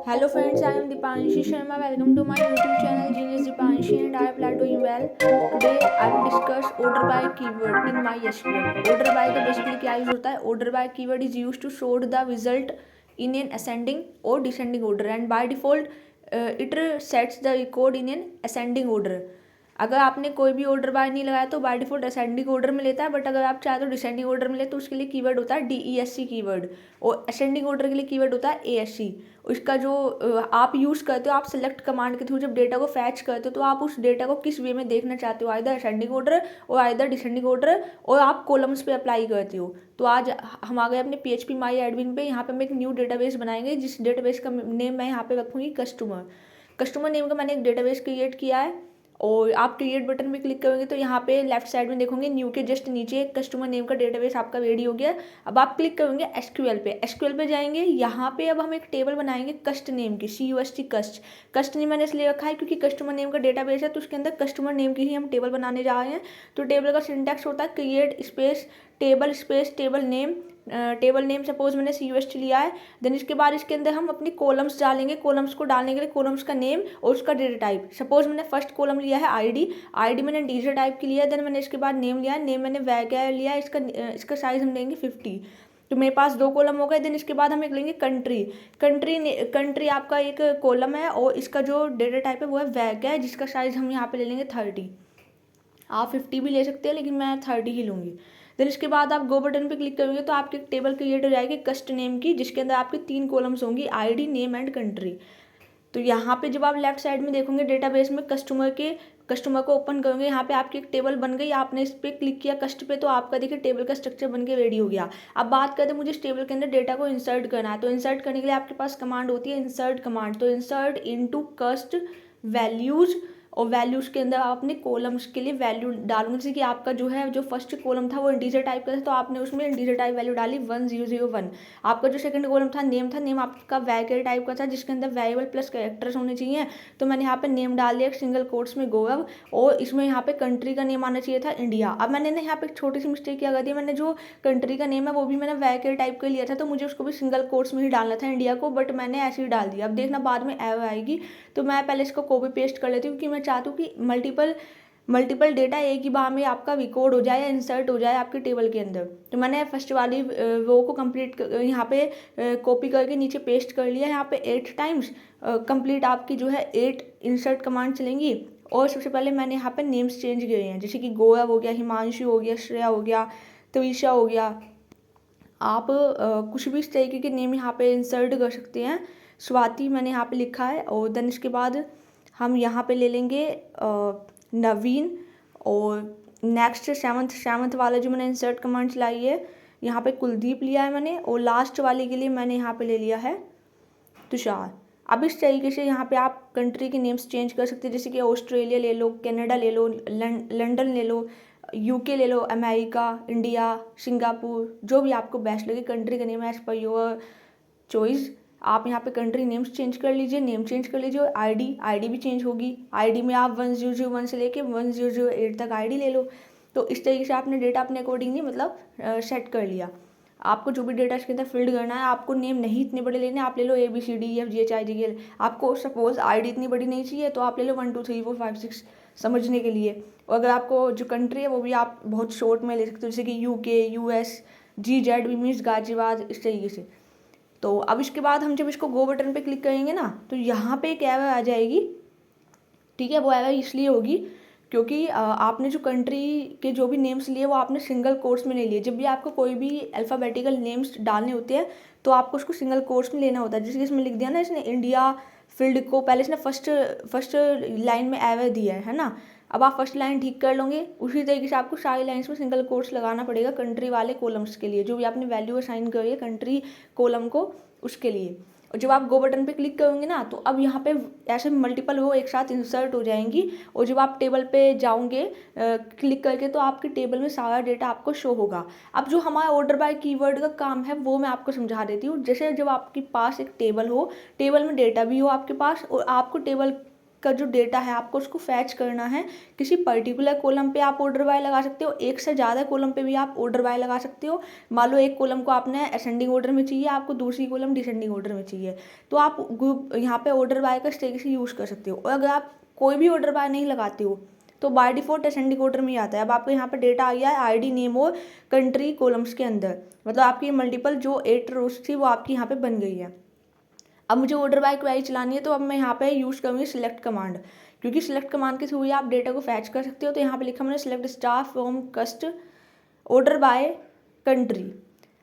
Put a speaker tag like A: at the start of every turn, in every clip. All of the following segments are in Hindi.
A: Hello friends, I am Dipanshi Sharma. Welcome to my YouTube channel Genius Dipanshi and I am doing well. Today I will discuss order by keyword in MySQL. Order by का basically क्या यूज होता है? Order by keyword is used to sort the result in an ascending or descending order and by default it sets the code in an ascending order. अगर आपने कोई भी ऑर्डर बाय नहीं लगाया तो बाय डिफॉल्ट असेंडिंग ऑर्डर में लेता है, बट अगर आप चाहे तो डिसेंडिंग ऑर्डर में ले तो उसके लिए कीवर्ड होता है DESC कीवर्ड, और असेंडिंग ऑर्डर के लिए कीवर्ड होता है ASC। उसका जो आप यूज़ करते हो, आप सेलेक्ट कमांड के थ्रू जब डेटा को फैच करते हो तो आप उस डेटा को किस वे में देखना चाहते हो, आइदर असेंडिंग ऑर्डर और आइदर डिसेंडिंग ऑर्डर, और आप कॉलम्स पे अप्लाई करते हो। तो आज हम आ गए अपने PHP माई एडमिन पे। यहाँ पे हम एक न्यू डेटाबेस बनाएंगे जिस डेटाबेस का नेम मैं यहाँ पे रखूँगी कस्टमर नेम का मैंने एक डेटाबेस क्रिएट किया है। और आप क्रिएट बटन पे क्लिक करोगे तो यहाँ पे लेफ्ट साइड में देखोगे न्यू के जस्ट नीचे एक कस्टमर नेम का डेटाबेस आपका रेडी हो गया। अब आप क्लिक करोगे एसक्यूएल पे जाएंगे। यहाँ पे अब हम एक टेबल बनाएंगे कस्ट नेम की, CUST कस्ट नेम मैंने इसलिए रखा है क्योंकि कस्टमर नेम का डेटाबेस है तो उसके अंदर कस्टमर नेम की ही हम टेबल बनाने जा रहे हैं। तो टेबल का सिंटैक्स होता है create space table name suppose मैंने CUST लिया है। देन इसके बाद इसके अंदर हम अपनी कॉलम्स डालेंगे। कॉलम्स को डालने के लिए कॉलम्स का नेम और उसका डेटा टाइप, सपोज मैंने फर्स्ट कॉलम लिया है आईडी मैंने इंटीजर टाइप की लिया है। देन मैंने इसके बाद नेम लिया है, नेम मैंने वैगैर लिया है। इसका साइज हम लेंगे 50। तो मेरे पास 2 कॉलम हो गए। देन इसके बाद हम एक लेंगे कंट्री आपका एक कॉलम है और इसका जो डेटा टाइप है वो है वैगैर, जिसका साइज हम यहाँ पे ले लेंगे 30। आप 50 भी ले सकते हैं लेकिन मैं 30 ही लूँगी। देन इसके बाद आप गो बटन पे क्लिक करोगे तो आपकी एक टेबल क्रिएट हो जाएगी कस्ट नेम की, जिसके अंदर आपके 3 कॉलम्स होंगी, आईडी, नेम एंड कंट्री। तो यहाँ पे जब आप लेफ्ट साइड में देखोगे डेटाबेस में कस्टमर को ओपन करोगे, यहाँ पे आपकी एक टेबल बन गई। आपने इस पर क्लिक किया कस्ट पे तो आपका देखिए टेबल का स्ट्रक्चर बन के रेडी हो गया। अब बात करते हैं मुझे इस टेबल के अंदर डेटा को इंसर्ट करना है। तो इंसर्ट करने के लिए आपके पास कमांड होती है इंसर्ट कमांड। तो इंसर्ट इनटू कस्ट वैल्यूज, और वैल्यूज के अंदर आप अपने कॉलम्स के लिए वैल्यू डालूंगे। जैसे कि आपका जो है जो फर्स्ट कॉलम था वो इंटीजर टाइप का था तो आपने उसमें इंटीजर टाइप वैल्यू डाली 1001। आपका जो सेकंड कॉलम था नेम आपका वैरिएबल टाइप का था जिसके अंदर वेरिएबल प्लस कैरेक्टर्स होने चाहिए। तो मैंने यहाँ पे नेम डाल दिया सिंगल कोट्स में गौरव, और इसमें यहाँ पे कंट्री का नेम आना चाहिए था इंडिया। अब मैंने ना यहाँ पे एक छोटी सी मिस्टेक क्या कर दी, मैंने जो कंट्री का नेम है वो भी मैंने वैरिएबल टाइप का लिया था तो मुझे उसको भी सिंगल कोट्स में ही डालना था इंडिया को, बट मैंने ऐसे ही डाल दिया। अब देखना बाद में एरर आएगी, तो मैं पहले इसको कॉपी पेस्ट कर लेती हूँ क्योंकि मैं चाहती हूँ कि मल्टीपल डेटा एक ही बार में आपका रिकॉर्ड हो जाए या इंसर्ट हो जाए आपके टेबल के अंदर। तो मैंने फर्स्ट वाली वो को कंप्लीट यहाँ पे कॉपी करके नीचे पेस्ट कर लिया। यहाँ पे 8 टाइम्स कंप्लीट आपकी जो है 8 इंसर्ट कमांड चलेंगी। और सबसे पहले मैंने यहाँ पे नेम्स चेंज किए हैं, जैसे कि गौरव हो गया, हिमांशु हो गया, श्रेया हो गया, तविशा हो गया। आप कुछ भी इस तरीके के नेम यहाँ पे इंसर्ट कर सकते हैं। स्वाति मैंने यहाँ पे लिखा है। और देन इसके बाद हम यहाँ पे ले लेंगे नवीन, और नेक्स्ट सेवंथ वाला जो मैंने इंसर्ट कमांड चलाई है यहाँ पे कुलदीप लिया है मैंने, और लास्ट वाले के लिए मैंने यहाँ पे ले लिया है तुषार। अब इस तरीके से यहाँ पे आप कंट्री के नेम्स चेंज कर सकते हैं, जैसे कि ऑस्ट्रेलिया ले लो, कनाडा ले लो, लंदन ले लो, UK ले लो, अमेरिका, इंडिया, सिंगापुर, जो भी आपको बेस्ट लगे कंट्री का नेम एज पर योर चॉइस। आप यहाँ पे कंट्री नेम्स चेंज कर लीजिए, नेम चेंज कर लीजिए, और आईडी भी चेंज होगी। आईडी में आप 1001 से लेके 1008 तक आईडी ले लो। तो इस तरीके से आपने डेटा अपने अकॉर्डिंगली मतलब सेट कर लिया। आपको जो भी डेटा इसके अंदर फिल्ड करना है, आपको नेम नहीं इतने बड़े लेने, आप ले लो ABCDEFGHIJKL। आपको सपोज आईडी इतनी बड़ी नहीं चाहिए तो आप ले लो 1 2 3 4 5 6 समझने के लिए। और अगर आपको जो कंट्री है वो भी आप बहुत शॉर्ट में ले सकते हो, जैसे कि UK, US, GZ भी मीन्स गाजियाबाद, इस तरीके से। तो अब इसके बाद हम जब इसको गो बटन पे क्लिक करेंगे ना तो यहाँ पे एक एरर आ जाएगी। ठीक है, वो एरर इसलिए होगी क्योंकि आपने जो कंट्री के जो भी नेम्स लिए वो आपने सिंगल कोट्स में नहीं लिए। जब भी आपको कोई भी अल्फ़ाबेटिकल नेम्स डालने होते हैं तो आपको उसको सिंगल कोट्स में लेना होता है। जैसे कि इसमें लिख दिया ना इसने इंडिया फील्ड को, पहले इसने फर्स्ट लाइन में एरर दिया है ना। अब आप फर्स्ट लाइन ठीक कर लोगे, उसी तरीके से आपको सारी लाइन्स में सिंगल कोट्स लगाना पड़ेगा कंट्री वाले कॉलम्स के लिए, जो भी आपने वैल्यू असाइन करी है कंट्री कॉलम को उसके लिए। और जब आप गो बटन पे क्लिक करोगे ना तो अब यहाँ पे ऐसे मल्टीपल रो एक साथ इंसर्ट हो जाएंगी। और जब आप टेबल पे जाओगे क्लिक करके तो आपके टेबल में सारा डेटा आपको शो होगा। अब जो हमारा ऑर्डर बाय कीवर्ड का काम है वो मैं आपको समझा देती हूँ। जैसे जब आपके पास एक टेबल हो, टेबल में डेटा भी हो आपके पास, और आपको टेबल का जो डेटा है आपको उसको फैच करना है। किसी पर्टिकुलर कॉलम पे आप ऑर्डर बाय लगा सकते हो, एक से ज़्यादा कॉलम पे भी आप ऑर्डर बाय लगा सकते हो। मान लो एक कॉलम को आपने असेंडिंग ऑर्डर में चाहिए, आपको दूसरी कॉलम डिसेंडिंग ऑर्डर में चाहिए, तो आप ग्रुप यहाँ पे ऑर्डर बाय का इस तरीके से यूज़ कर सकते हो। और अगर आप कोई भी ऑर्डर बाय नहीं लगाते हो तो बाय डिफॉल्ट असेंडिंग ऑर्डर में ही आता है। अब आपको यहाँ पे डेटा आ गया है आईडी, नेम और कंट्री कॉलम्स के अंदर, मतलब आपकी मल्टीपल जो 8 रोज थी वो आपकी यहाँ पे बन गई है। अब मुझे ऑर्डर बाय क्वेरी चलानी है, तो अब मैं यहाँ पे यूज़ करूँगी सिलेक्ट कमांड, क्योंकि सिलेक्ट कमांड के थ्रू ही आप डेटा को फैच कर सकते हो। तो यहाँ पे लिखा मैंने सिलेक्ट स्टार फ्रॉम कस्ट ऑर्डर बाय कंट्री।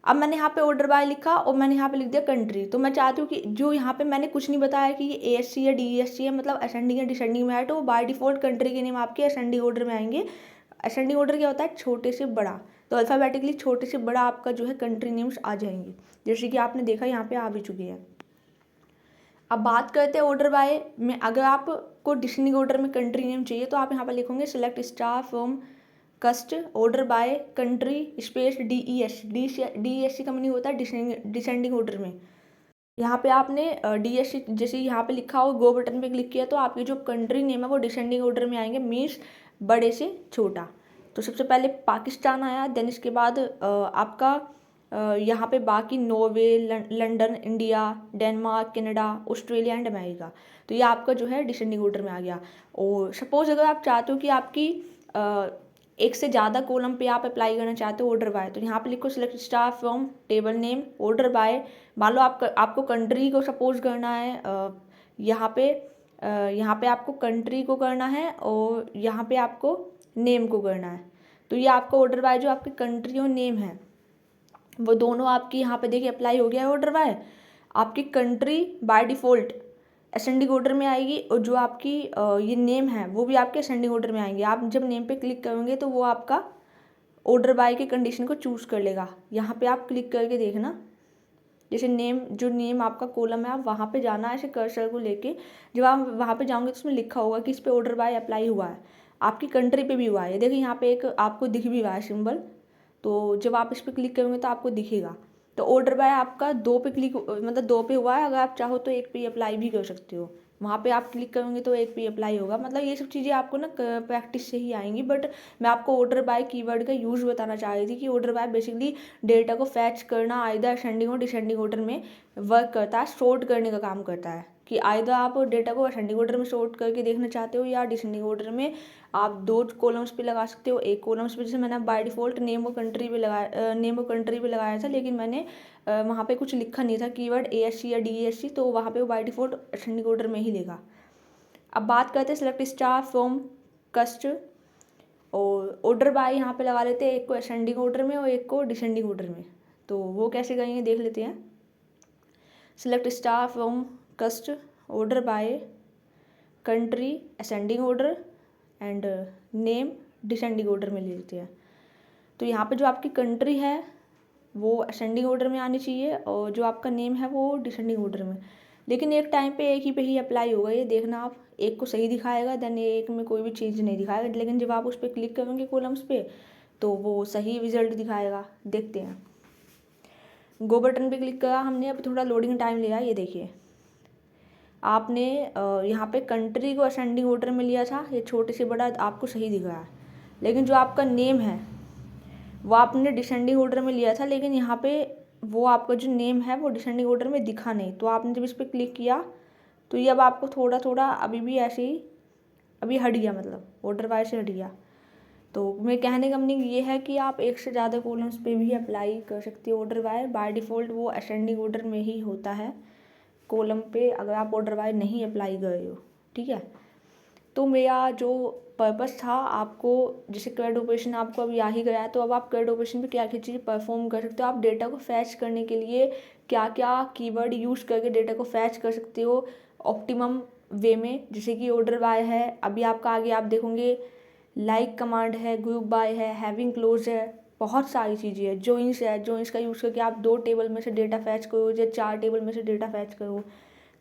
A: अब मैंने यहाँ पे ऑर्डर बाय लिखा और मैंने यहाँ पे लिख दिया कंट्री। तो मैं चाहती हूँ कि जो यहाँ पे मैंने कुछ नहीं बताया कि ये ASC या DESC है, मतलब असेंडिंग या डिसेंडिंग में है, तो बाय डिफॉल्ट कंट्री के नेम आपके असेंडिंग ऑर्डर में आएंगे। असेंडिंग ऑर्डर क्या होता है, छोटे से बड़ा, तो अल्फ़ाबेटिकली छोटे से बड़ा आपका जो है कंट्री नेम्स आ जाएंगे, जैसे कि आपने देखा यहाँ पे आ भी चुके हैं। अब बात करते हैं ऑर्डर बाय में। अगर आपको डिसेंडिंग ऑर्डर में कंट्री नेम चाहिए तो आप यहाँ पर लिखोगे सिलेक्ट स्टार फ्रॉम कस्ट order by country space DESC का मीनिंग होता है डिसेंडिंग ऑर्डर में। यहाँ पे आपने DESC जैसे यहाँ पे लिखा हो, गो बटन पे क्लिक किया तो आपकी जो कंट्री नेम है वो डिसेंडिंग ऑर्डर में आएंगे, मीन्स बड़े से छोटा। तो सबसे पहले पाकिस्तान आया, देन इसके बाद आपका यहाँ पे बाकी Norway, London, India, Denmark, Canada, Australia and America. तो ये आपका जो है डिसेंडिंग ऑर्डर में आ गया। और सपोज अगर आप चाहते हो कि आपकी एक से ज़्यादा कॉलम पे आप अप्लाई करना चाहते हो ऑर्डर बाय, तो यहाँ पे लिखो select star from table name order by. मान लो आपको कंट्री को सपोज करना है, यहाँ पे आपको कंट्री को करना है और यहाँ पे आपको नेम को करना है। तो ये आपका ऑर्डर बाय जो आपकी कंट्री और नेम है वो दोनों आपकी यहाँ पे देखिए अप्लाई हो गया है ऑर्डर बाय। आपकी country by default ascending order में आएगी और जो आपकी ये नेम है वो भी आपके असेंडिंग ऑर्डर में आएंगे। आप जब नेम पे क्लिक करोगे तो वो आपका ऑर्डर बाय की कंडीशन को चूज़ कर लेगा। यहाँ पे आप क्लिक करके देखना, जैसे जो नेम आपका कॉलम है आप वहाँ पे जाना है ऐसे कर्सर को लेके। जब आप वहाँ पे जाओगे तो उसमें लिखा होगा कि इस पर ऑर्डर बाय अप्लाई हुआ है, आपकी कंट्री पे भी हुआ है। देखिए यहाँ पे एक आपको दिख भी रहा है सिंबल, तो जब आप इस पर क्लिक करोगे तो आपको दिखेगा। तो ऑर्डर बाय आपका 2 पे क्लिक मतलब 2 पे हुआ है, अगर आप चाहो तो 1 पे अप्लाई भी कर सकते हो। वहाँ पे आप क्लिक करोगे तो 1 पे अप्लाई होगा। मतलब ये सब चीज़ें आपको ना प्रैक्टिस से ही आएंगी। बट मैं आपको ऑर्डर बाय कीवर्ड का यूज़ बताना चाह रही थी कि ऑर्डर बाय बेसिकली डेटा को फैच करना, आइदर असेंडिंग और डिसेंडिंग ऑर्डर में वर्क करता है, सॉर्ट करने का काम करता है। कि आइदर आप डेटा को असेंडिंग ऑर्डर में सॉर्ट करके देखना चाहते हो या डिसेंडिंग ऑर्डर में। आप 2 कॉलम्स पे लगा सकते हो, एक कॉलम्स पे जैसे मैंने बाय डिफ़ॉल्ट नेम और कंट्री पे लगाया था, लेकिन मैंने वहाँ पे कुछ लिखा नहीं था कीवर्ड ASC या DESC, तो वहाँ पे वो बाय डिफ़ॉल्ट असेंडिंग ऑर्डर में ही लेगा। अब बात करते हैं सिलेक्ट स्टार फ्रॉम कस्ट और ऑर्डर बाय यहाँ पे लगा लेते हैं, एक को असेंडिंग ऑर्डर में और एक को डिसेंडिंग ऑर्डर में। तो वो कैसे करेंगे देख लेते हैं। सिलेक्ट स्टार फ्रॉम कस्ट order by country ascending order and name descending order में ले लेते हैं। तो यहाँ पे जो आपकी कंट्री है वो असेंडिंग ऑर्डर में आनी चाहिए और जो आपका नेम है वो डिसेंडिंग ऑर्डर में। लेकिन एक टाइम पे एक ही पे ही अप्लाई होगा, ये देखना आप। एक को सही दिखाएगा देन एक में कोई भी चीज़ नहीं दिखाएगा, लेकिन जब आप उस पर क्लिक करेंगे कॉलम्स पे तो वो सही रिजल्ट दिखाएगा। देखते हैं, गो बटन पे क्लिक करा हमने, अब थोड़ा लोडिंग टाइम लिया। ये देखिए आपने यहाँ पे कंट्री को असेंडिंग ऑर्डर में लिया था, ये छोटे से बड़ा आपको सही दिख रहा है। लेकिन जो आपका नेम है वो आपने डिसेंडिंग ऑर्डर में लिया था, लेकिन यहाँ पे वो आपका जो नेम है वो डिसेंडिंग ऑर्डर में दिखा नहीं। तो आपने जब इस पर क्लिक किया तो ये अब आपको थोड़ा थोड़ा अभी भी ऐसे ही अभी हट गया, मतलब ऑर्डर बाय से हट गया। तो मेरे कहने का मीनिंग ये है कि आप एक से ज़्यादा कॉलम्स पे भी अप्लाई कर सकते हो ऑर्डर बाय डिफ़ॉल्ट वो असेंडिंग ऑर्डर में ही होता है कॉलम पे, अगर आप ऑर्डर बाय नहीं अप्लाई कर रहे हो। ठीक है, तो मेरा जो पर्पस था आपको, जैसे क्वेड ऑपरेशन आपको अब आ ही गया है, तो अब आप क्वेड ऑपरेशन पे क्या क्या चीज़ें परफॉर्म कर सकते हो। आप डेटा को फैच करने के लिए क्या क्या कीवर्ड यूज़ करके डेटा को फैच कर सकते हो ऑप्टिमम वे में, जैसे कि ऑर्डर बाय है। अभी आपका आगे आप देखोगे लाइक कमांड है, ग्रुप बाय है, हैविंग क्लोज है, बहुत सारी चीज़ें है। जॉइंस है, जॉइंस का यूज़ करके आप 2 टेबल में से डेटा फैच करो या 4 टेबल में से डेटा फैच करो।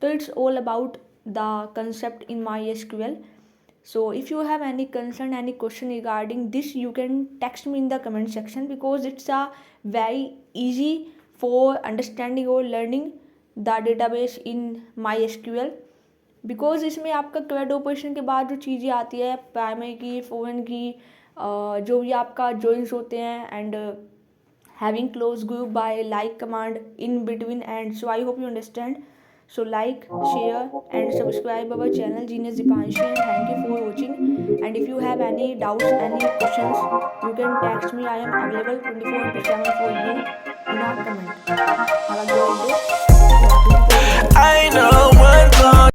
A: तो it's all about the concept in MySQL. So if you have any concern, any question regarding this, you can text me in the comment section, because it's a very easy for understanding or learning the database in MySQL. Because इसमें आपका क्वेड ऑपरेशन के बाद जो चीज़ें आती है प्राइमरी की, फॉरेन की, जो भी आपका जॉइंस होते हैं, and having close group by like command in between, and so I hope you understand. So like, share and subscribe our channel Genius Dipanshi, and thank you for watching. And if you have any doubts, any questions, you can text me. I am available 24/7 for you in a comment. Have a great day.